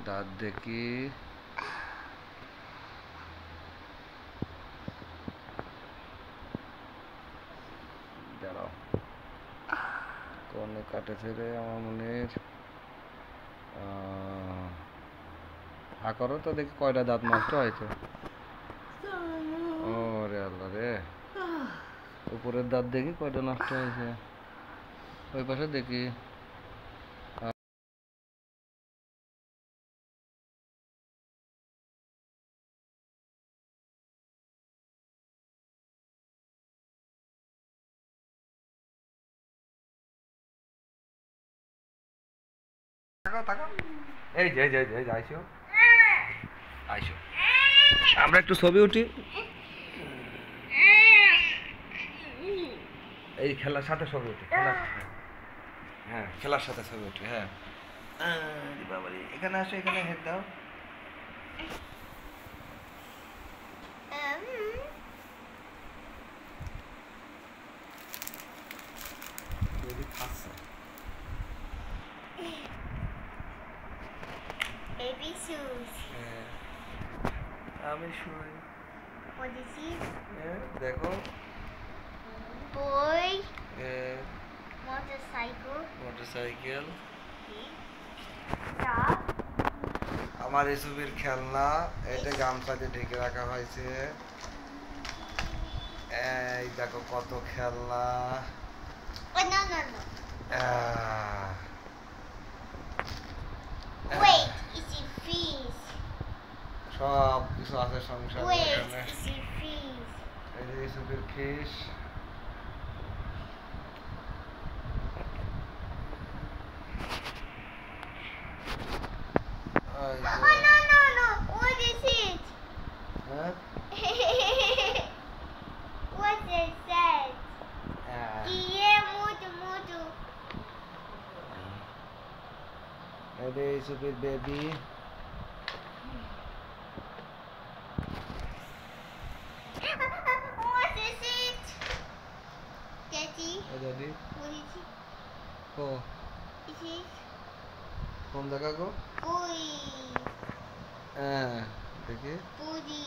দাঁত দেখি। দাঁড়াও, কোনে কাটেছে রে আমার মনের। হা করো তো দেখি কয়টা দাঁত নষ্ট হয়েছে। ও রে আল্লাহ রে, উপরের দাঁত দেখি কয়টা নষ্ট হয়েছে। ওই পাশে দেখি। এই যে আইসো আইসো, আমরা একটু ছবি উঠি। এই খেলার সাথে ছবি উঠি, হ্যাঁ খেলার সাথে ছবি উঠি। হ্যাঁ বাবারে, এখানে আসো, এখানে হেড দাও। Baby shoes. আমি শুই। What is it? দেখো। Boy. Motorcycle. মোটরসাইকেল। Dog. আমার এই ছবির খেলনা, এটা গামছা দিয়ে ঢেকে রাখা হয়েছে। এই দেখো কত খেলনা। Oh, no. Wait, is it fish? সব কিছু আছে সংসারে। Wait, is it fish? এই যে ছবির fish. Oh, no. What is it? হ্যাঁ What is that? Moto. এই ছবির baby. What is it? Daddy? দাদি What is it? ও Is it? কোন জায়গা গো? Boy. হ্যাঁ দেখি। Booty.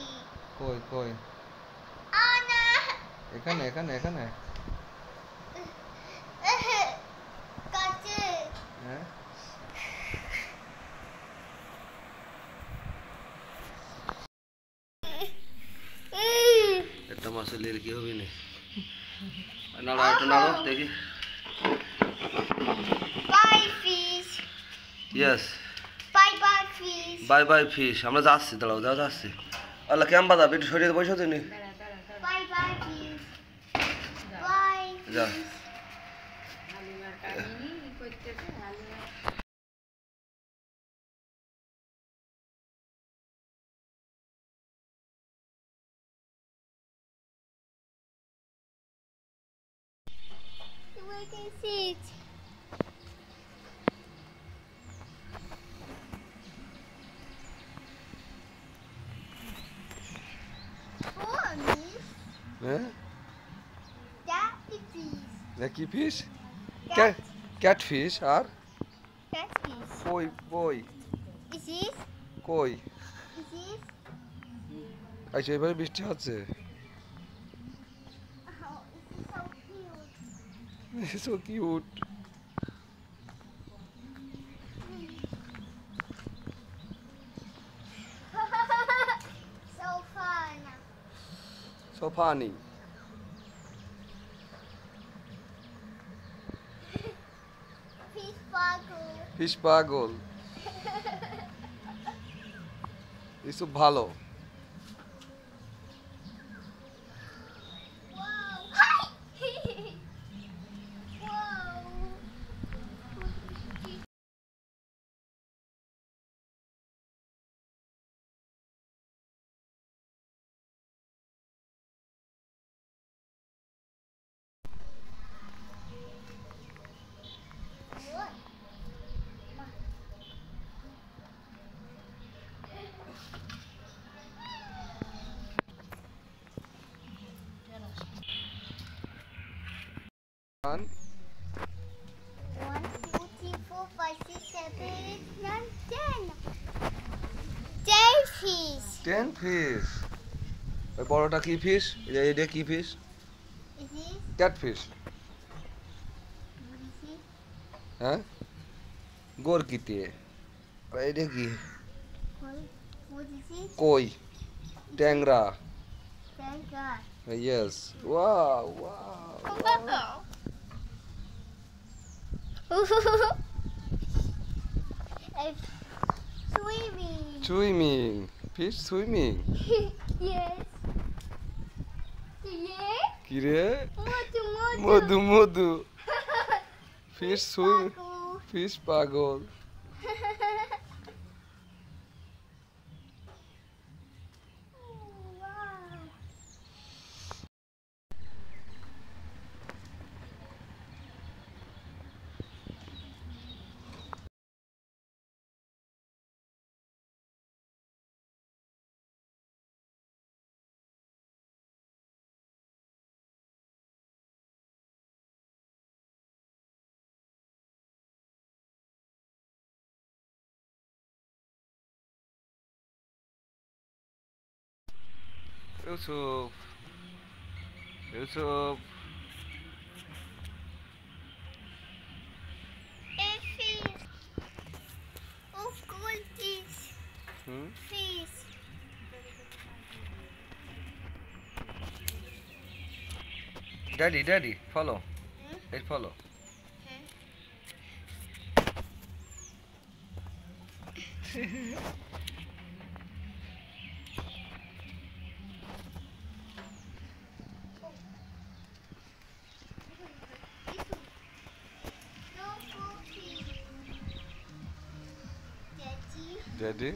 কই Oh, no. এখানে। Got it. হ্যাঁ একটা মাছের কি হবে না। নাড়ো একটু নাড়ো দেখি। Bye, fish. Yes, Bye, fish. Bye fish. আমরা যাচ্ছি, দাঁড়াও যাচ্ছি। আল্লাহ কেমন বাদা একটু সরিয়ে বসে দিনি। Bye, fish. Bye. যা। What is it? হ্যাঁ That is fish. কি ফিশ? Cat. Cat fish. আর Catfish. কই Is this? কই Is this? আচ্ছা এবারে বৃষ্টি হচ্ছে। Oh, this is so cute. So cute. So fun. So funny. Fish পাগল। এসব ভালো। One. 1, 2, 3, 4, 5, 6, 7, 8, 9, 10. fish. 10 ফিশ। ওই বড়টা কি ফিশ? এটা কি fish? Is this? Cat fish. What is it? হ্যাঁ, গোরকিতে। আর এটা কি? What is it? কই, ট্যাংরা। Thank God. Yes, wow wow. It's swimming. Swimming, fish swimming. Yes. Yeah. কি রে? Mother, mother. মধু মধু। Fish swim, Pago. ফিশ পাগল। Wow. Yusuf, Yusuf. A fish. Of course, it's hmm, fish. Daddy daddy follow, এই follow. No cookie. Daddy. Daddy